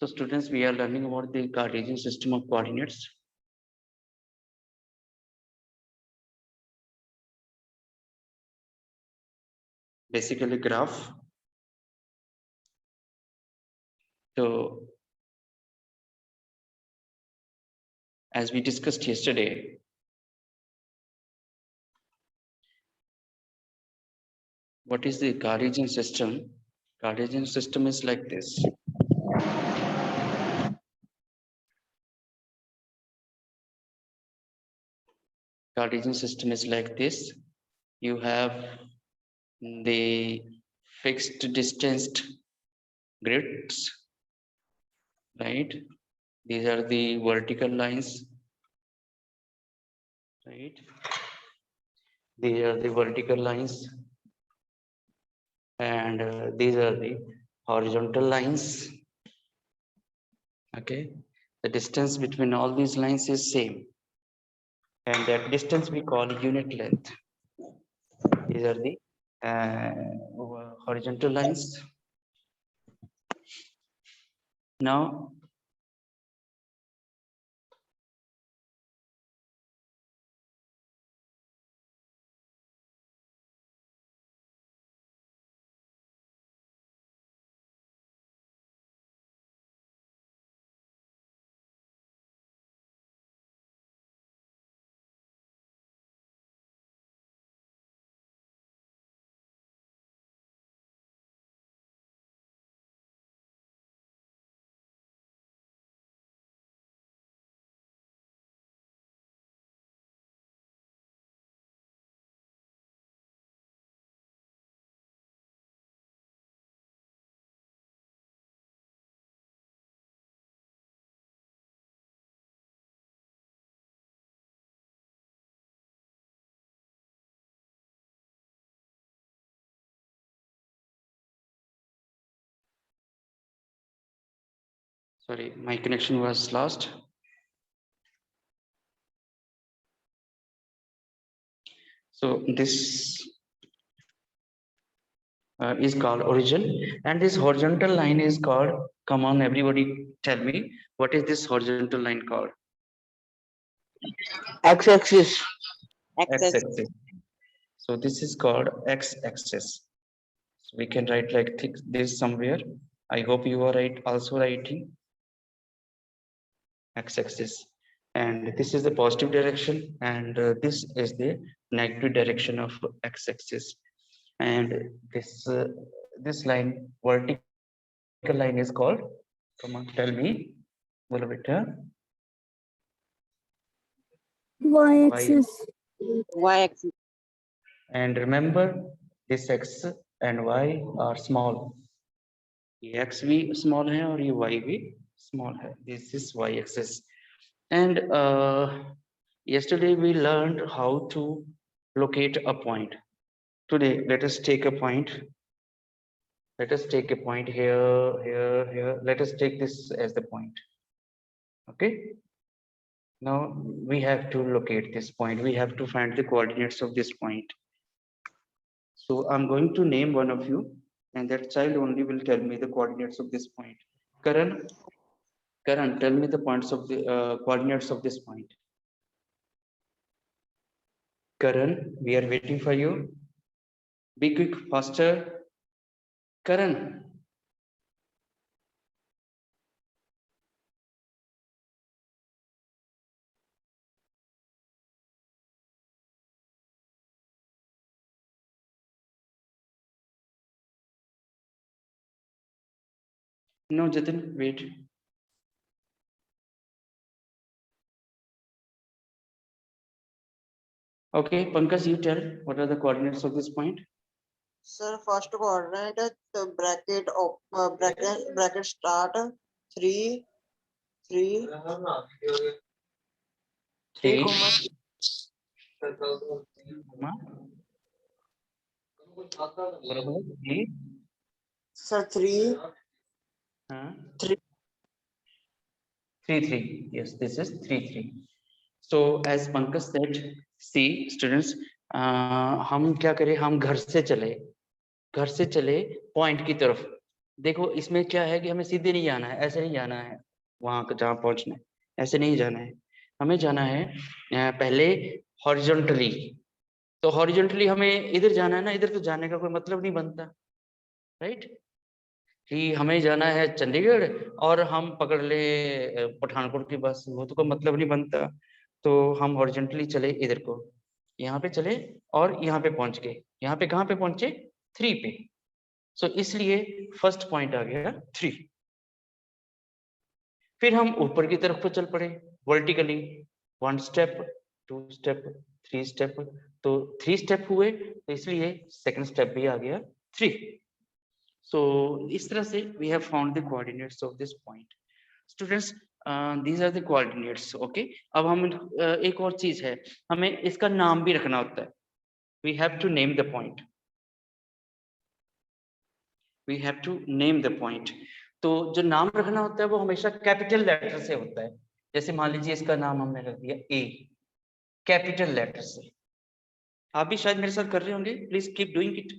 So students, we are learning about the Cartesian system of coordinates. Basically graph. So as we discussed yesterday, what is the Cartesian system? Cartesian system is like this. Cartesian system is like this. You have the fixed distanced grids, right? These are the vertical lines, right? These are the vertical lines, and these are the horizontal lines. Okay, the distance between all these lines is same, and that distance we call unit length. These are the horizontal lines. Now sorry, my connection was lost. So this is called origin, and this horizontal line is called, come on everybody, tell me, what is this horizontal line called? X-axis. X-axis. So this is called x-axis. So we can write like this somewhere. I hope you are also writing x-axis, and this is the positive direction, and this is the negative direction of x-axis. And this line, vertical line, is called, come on, tell me, bolo beta, Y-axis. Y-axis. and remember this x and y are small. ये x भी small है और ये y भी small है. This is y-axis. And yesterday we learned how to locate a point. Today, let us take a point. Let us take a point here, here, here. Let us take this as the point. Okay. Now we have to locate this point. We have to find the coordinates of this point. So I'm going to name one of you, and that child only will tell me the coordinates of this point. Karan, tell me the points of the coordinates of this point. Karan, we are waiting for you. Be quick, faster. Karan. No, Jatin, wait. Okay, Pankaj, you tell what are the coordinates of this point? Sir, first coordinate bracket start 3 3 3, comma sir 3 3 3. Yes, this is 3. So as Pankaj said, see students, हम क्या करें, हम घर से चले point की तरफ. देखो इसमें क्या है कि हमें सीधे नहीं जाना है, ऐसे नहीं जाना है वहां जहाँ पहुंचना है, ऐसे नहीं जाना है। हमें जाना है पहले हॉरिजॉन्टली। तो हॉरिजॉन्टली हमें इधर जाना है ना, इधर तो जाने का कोई मतलब नहीं बनता, राइट? कि हमें जाना है चंडीगढ़ और हम पकड़ ले पठानकोट की बस, वो तो कोई मतलब नहीं बनता। तो हम हॉरिजॉन्टली चले इधर को, यहाँ पे चले और यहाँ पे पहुंच गए। यहाँ पे कहाँ पे पहुंचे? 3 पे। सो इसलिए फर्स्ट पॉइंट आ गया 3। फिर हम ऊपर की तरफ को चल पड़े वर्टिकली, 1 स्टेप, 2 स्टेप, 3 स्टेप। तो 3 स्टेप हुए, तो इसलिए सेकंड स्टेप भी आ गया 3। सो इस तरह से we have found the coordinates of this point. Students, these are the coordinates, okay. अब हम एक और चीज है, हमें इसका नाम भी रखना होता है। We have to name the point, we have to name the point. तो जो नाम रखना होता है वो हमेशा कैपिटल लेटर से होता है। जैसे मान लीजिए इसका नाम हमने रख दिया ए, कैपिटल लेटर से। आप भी शायद मेरे साथ कर रहे होंगे, please keep doing it,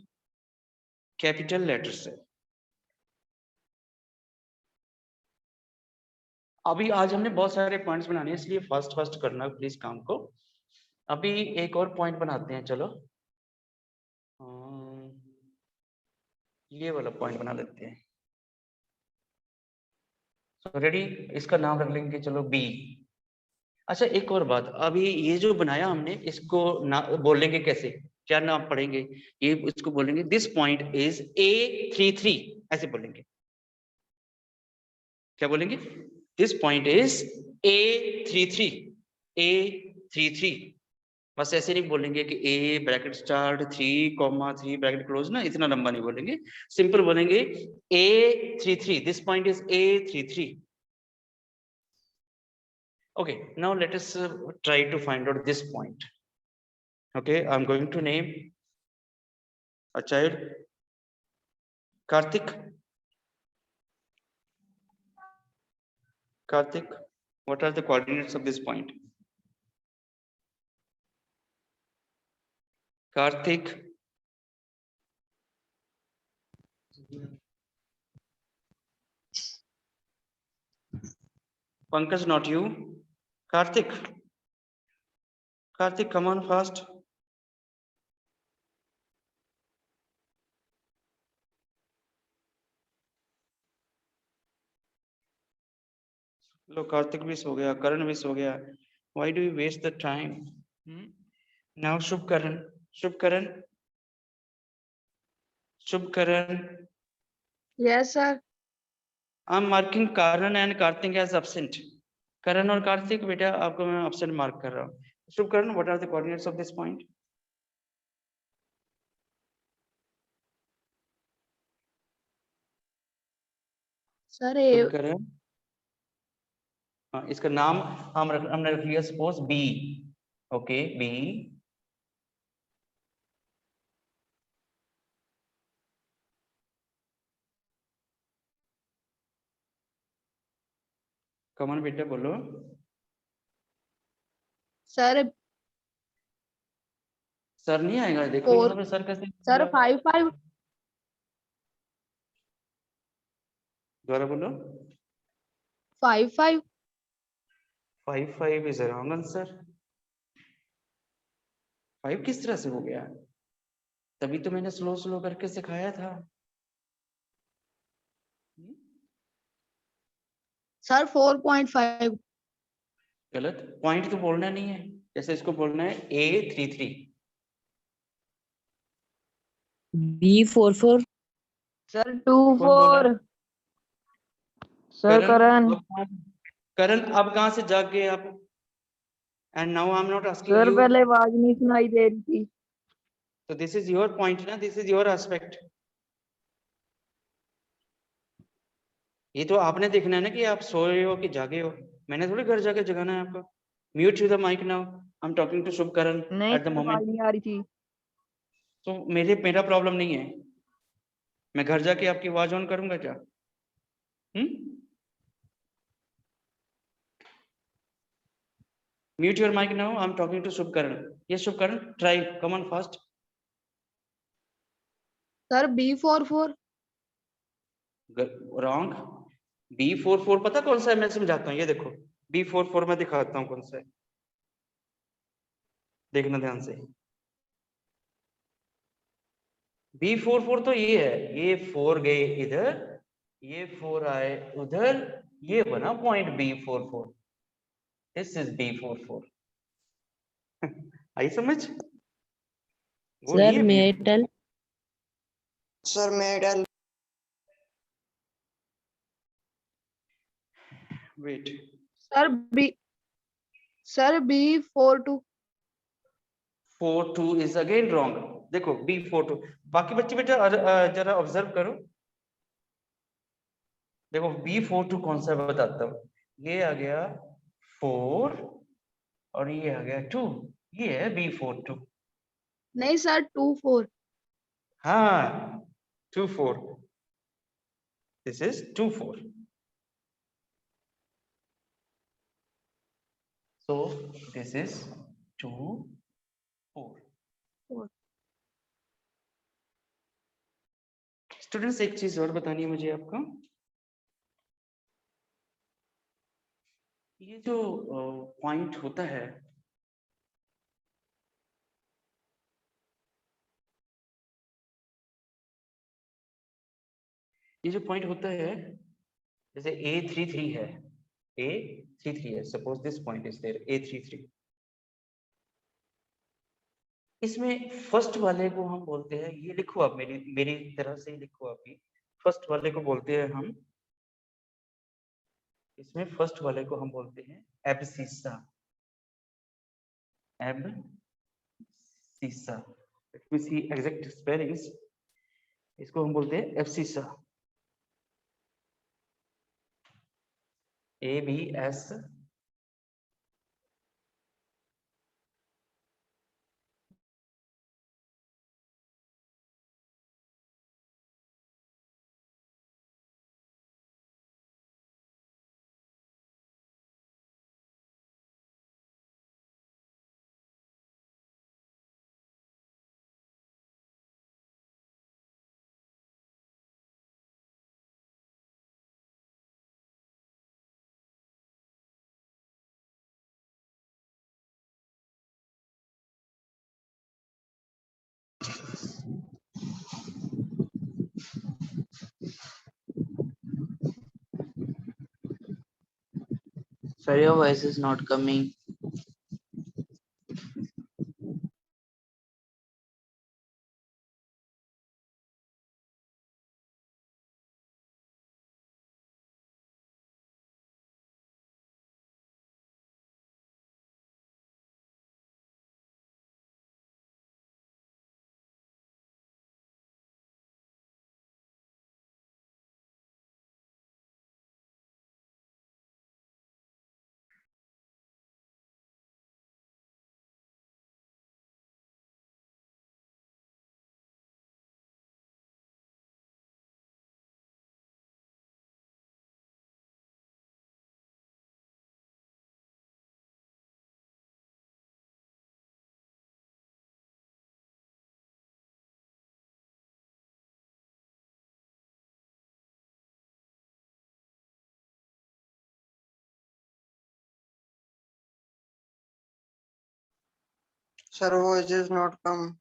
capital letter से। अभी आज हमने बहुत सारे पॉइंट्स बनाने हैं, इसलिए फास्ट फास्ट करना प्लीज काम को। अभी एक और पॉइंट बनाते हैं, चलो ये वाला पॉइंट बना लेते हैं। रेडी, इसका नाम रख लेंगे चलो बी। अच्छा एक और बात, अभी ये जो बनाया हमने इसको ना बोलेंगे कैसे, क्या नाम पढ़ेंगे? ये इसको बोलेंगे दिस पॉइंट इज A33, ऐसे बोलेंगे। क्या बोलेंगे? This point is A33, A33। बस ऐसे नहीं बोलेंगे कि A bracket start 3, 3 bracket close, ना इतना लंबा नहीं बोलेंगे, सिंपल बोलेंगे A33, this point is A33। Okay, now let us try to find out this point. Okay, I'm going to name a child Karthik. Karthik, what are the coordinates of this point? Karthik. Pankaj, not you. Karthik. Karthik, come on fast. लो कार्तिक भी सो गया, करण भी सो गया। Why do you waste the time? Now Shubkaran. Shubkaran. Shubkaran. Yes, sir. I'm marking Karan and Karthik as absent. Karan और कार्तिक बेटा आपको मैं absent mark कर रहा हूँ। Shubkaran, what are the coordinates of this point? Sir, Shubkaran. हाँ, इसका नाम हमने रख लिया suppose B. Okay B. Come on बेटा बोलो। सर सर नहीं आएगा, देखो यहाँ पे सर कैसे? सर 5 दोबारा बोलो। 5 5 5 इज रॉन्ग आंसर। 5 किस तरह से हो गया? तभी तो मैंने स्लो स्लो करके सिखाया था। सर 4.5। गलत, पॉइंट तो बोलना नहीं है, जैसे इसको बोलना है A33। B44। सर 24। सर करण। करण अब कहाँ से जाग गए आप? And now I am not asking sir you. पहले आवाज नहीं सुनाई दे रही थी। तो दिस इज योर पॉइंट ना, दिस इज योर एस्पेक्ट। ये तो आपने देखना है ना कि आप सोए हो कि जागे हो। मैंने थोड़ी घर जाके जगाना है आपको। Mute the mic now, I am talking to Shubhkaran नहीं एट द सर, आवाज मोमेंट। नहीं आ रही थी। तो मेरा प्रॉब्लम नहीं है, मैं घर जाके आपकी आवाज ऑन करूंगा क्या? Mute your mic now, I am talking to Shubhkaran. Yes Shubhkaran, try, come on fast. Sir B44। Wrong. B44 पता कौन सा है, मैं समझाता हूँ, ये देखो B44 मैं दिखाता हूँ कौन सा है, देखना ध्यान से। B44 तो ये है, ये 4 गए इधर, ये 4 आए उधर, ये बना point B44। This is B44। आई समझ? वो नहीं सर है metal. Sir medal. Wait, sir B42। 42 is again wrong. देखो B42, बाकी बच्चे बेटा जरा ऑब्जर्व करो, देखो B42 कौन सा है बताता हूँ। ये आ गया 4 और ये आ गया 2, ये है B42। नहीं सर 24। हाँ 24, this is 24। So this is 2 4। Students एक चीज और बतानी है मुझे आपको, ये जो पॉइंट होता है, ये जो पॉइंट होता है, जैसे A33 है, A33 है, suppose this point is there A33, इसमें फर्स्ट वाले को हम बोलते हैं, ये लिखो आप मेरी मेरी तरह से ही लिखो आप भी, फर्स्ट वाले को बोलते हैं हम, इसमें फर्स्ट वाले को हम बोलते हैं एब्सिसा। एब्सिसा, लेट मी सी एग्जैक्ट स्पेलिंग्स, इसको हम बोलते हैं abscissa, ABS Sir, your voice is not coming. Sir, voice is not come.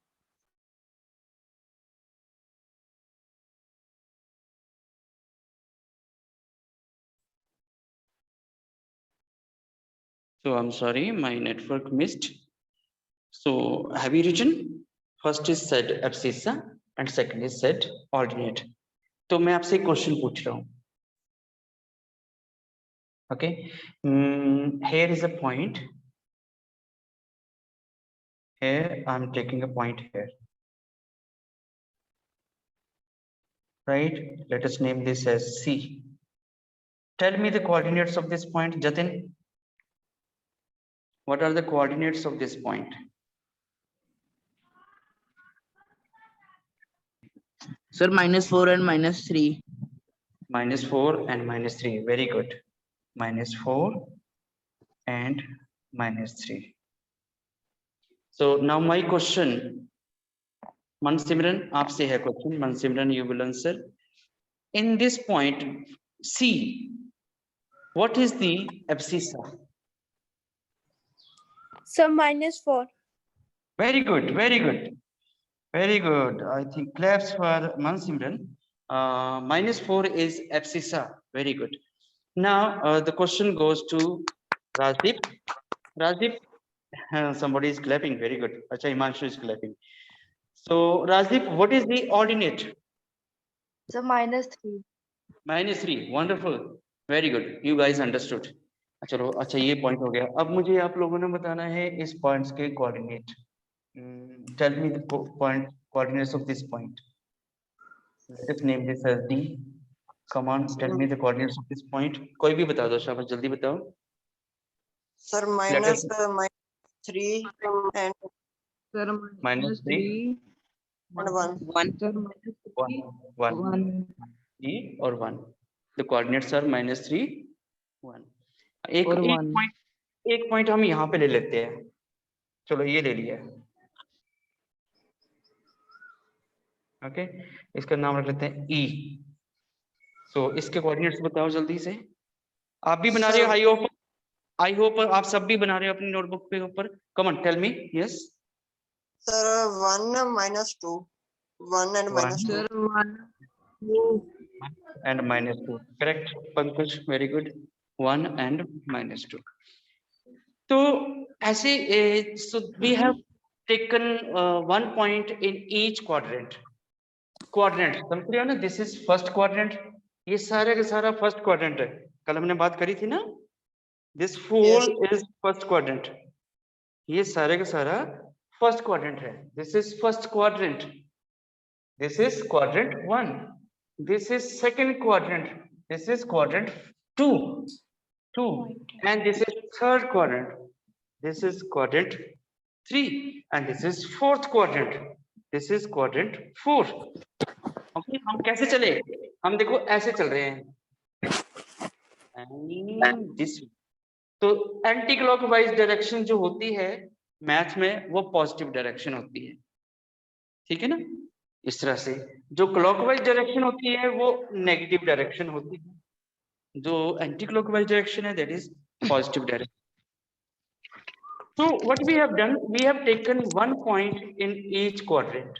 So I'm sorry, my network missed. So have you written? First is said abscissa and second is said ordinate. तो मैं आपसे एक question पूछ रहा हूँ. Okay, here is a point. Here I'm taking a point here. Right? Let us name this as C. Tell me the coordinates of this point, Jatin. What are the coordinates of this point? Sir, -4 and -3. -4 and -3. Very good. -4 and -3. So now my question, Mansimran, आपसे है question. Mansimran, you will answer. in this point C, what is the abscissa? Sir, -4. Very good, very good, very good. I think claps for Mansimran. -4 is abscissa. Very good. Now the question goes to Rajdeep. Rajdeep, somebody is clapping. Very good. Acha, Himanshu is clapping. So Rajdeep, what is the ordinate? Sir, -3. -3. Wonderful. Very good. You guys understood. चलो अच्छा ये point हो गया. अब मुझे आप लोगों ने बताना है इस पॉइंट्स के coordinate. Tell me the point coordinates of this point. Let us name this as D. Come on, tell me the coordinates of this point. कोई भी बता दो, शाबाश जल्दी बताओ. Sir, Let us- -3 and Sir, -3 and 1. Sir, 1 3 और 1. The coordinates are -3 1. एक और एक 1. पॉइंट, एक पॉइंट हम यहाँ पे ले लेते हैं. चलो ये ले लिया. ओके, इसका नाम रख लेते हैं E. सो इसके कोऑर्डिनेट्स बताओ जल्दी से. आप भी बना रहे हो? आई होप आप सब भी बना रहे हो अपनी नोटबुक पे ऊपर. Come on tell me. Yes Sir, 1 -2. 1 and One. -2. Sir, 1. and -2. Correct, Pankaj. Very good. 1 and -2. तो ऐसे so we have taken 1 point in each quadrant. Quadrant समझ रहे हो ना? This is first quadrant. ये सारे का सारा first quadrant है. कल हमने बात करी थी ना? This whole is first quadrant. ये सारे का सारा first quadrant है. This is first quadrant. This is quadrant 1. This is second quadrant. This is quadrant 2. And this is third quadrant. This is quadrant 3. And this is fourth quadrant. This is quadrant 4. Okay, हम कैसे चले? हम देखो ऐसे चल रहे हैं. And this. तो एंटी क्लॉकवाइज डायरेक्शन जो होती है मैथ में वो पॉजिटिव डायरेक्शन होती है. ठीक है ना? इस तरह से जो क्लॉकवाइज डायरेक्शन होती है वो नेगेटिव डायरेक्शन होती है. जो एंटी क्लॉकवाइज डायरेक्शन है that is positive direction. So what we have done, we have taken 1 point in each quadrant.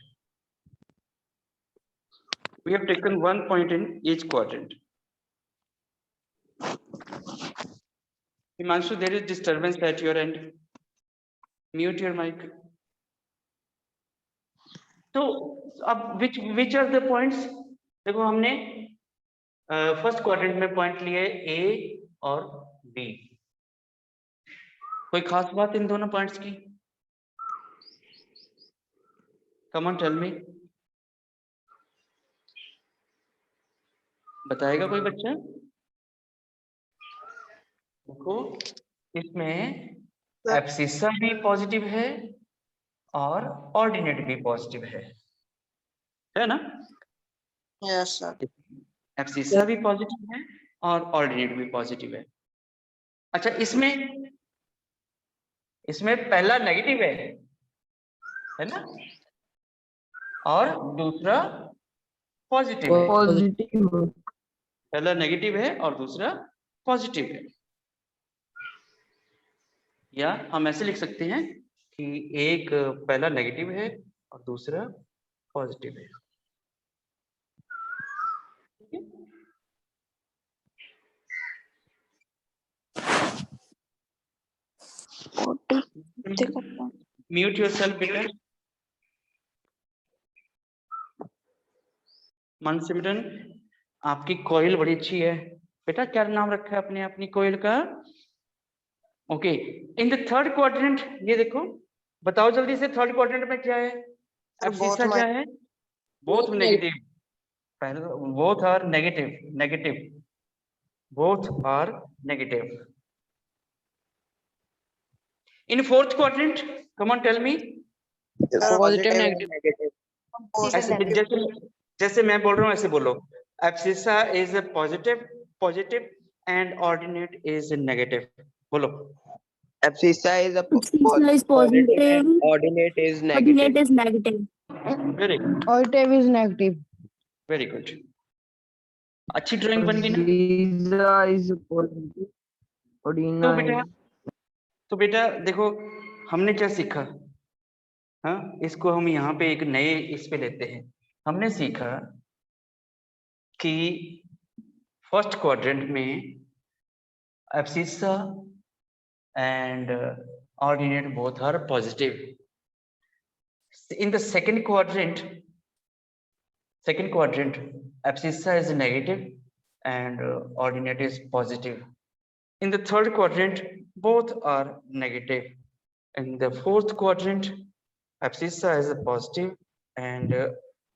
We have taken 1 point in each quadrant. Himanshu, there is disturbance at your end. Mute your mic. So अब which are the points? देखो हमने first quadrant में point लिए A और B. कोई खास बात इन दोनों पॉइंट्स की? Come on tell me. बताएगा कोई बच्चा? देखो इसमें एब्सिसा भी पॉजिटिव है और ऑर्डिनेट भी पॉजिटिव है ना? Yes, sir. एब्सिसा भी पॉजिटिव है और ऑर्डिनेट भी पॉजिटिव है. अच्छा, इसमें पहला नेगेटिव है ना? और दूसरा पॉजिटिव है. Positive. पहला नेगेटिव है और दूसरा पॉजिटिव है. या हम ऐसे लिख सकते हैं कि एक पहला नेगेटिव है और दूसरा पॉजिटिव है. म्यूट योरसेल्फ बेटा. मनसिमरन, आपकी कोयल बड़ी अच्छी है बेटा. क्या नाम रखा है अपने अपनी कोयल का? Okay, in the third quadrant ये देखो, बताओ जल्दी से थर्ड क्वाड्रेंट में क्या है? एब्सिसा क्या है? Both negative. Both are negative. Both are negative. In fourth quadrant, come on tell me. Positive, negative. ऐसे जैसे मैं बोल रहा हूँ ऐसे बोलो. Abscissa is positive and ordinate is negative. बोलो. Abscissa is a Abscissa is positive. ordinate is negative. Ordinate is negative. Very good. Positive is negative. Very good. अच्छी ड्राइंग बन गई ना? Lisa is equal to तो 49. बेटा देखो हमने क्या सीखा। हाँ, इसको हम यहाँ पे एक नए इस पे लेते हैं। हमने सीखा कि फर्स्ट क्वाड्रेंट में abscissa and ordinate both are positive. In the second quadrant abscissa is negative and ordinate is positive. In the third quadrant both are negative. In the fourth quadrant abscissa is a positive and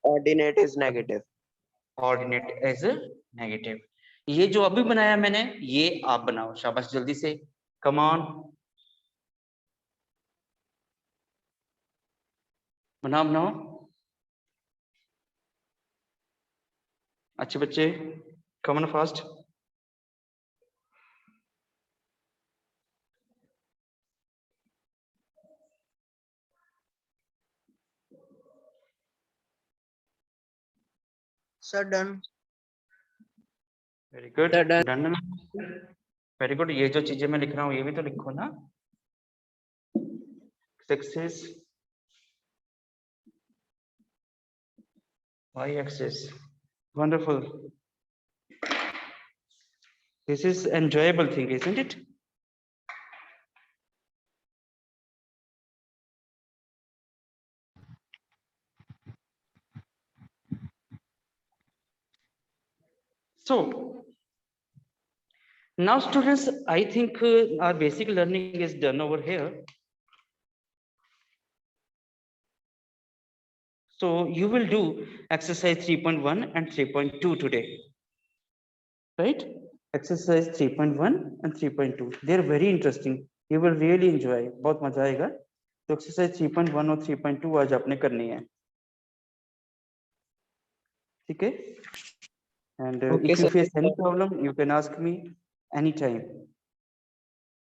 Ordinate is negative. ordinate is a negative. ये जो अभी बनाया मैंने ये आप बनाओ, शाबाश, जल्दी से, कम ऑन, बनाओ बनाओ, अच्छे बच्चे, कम on fast. Sir, done. Very good, Sir, done. Done, very good. ये जो चीजें मैं लिख रहा हूँ ये भी तो लिखो ना। Success y axis, wonderful, this is enjoyable thing, isn't it? So now students, I think our basic learning is done over here. So you will do exercise 3.1 and 3.2 today, right? Exercise 3.1 and 3.2, they are very interesting, you will really enjoy, बहुत मजा आएगा। तो exercise 3.1 और 3.2 आज आपने करनी है, ठीक है? And Okay, if you sir. face any problem you can ask me anytime.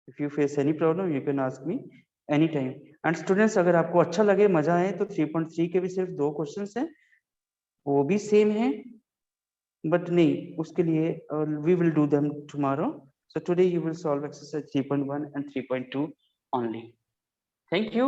If you face any problem you can ask me anytime. And students, अगर आपको अच्छा लगे, मजा आए, तो 3.3 के भी सिर्फ 2 क्वेश्चंस हैं, वो भी सेम है, बट नहीं, उसके लिए we will do them tomorrow. So today you will solve exercise 3.1 and 3.2 only. Thank you.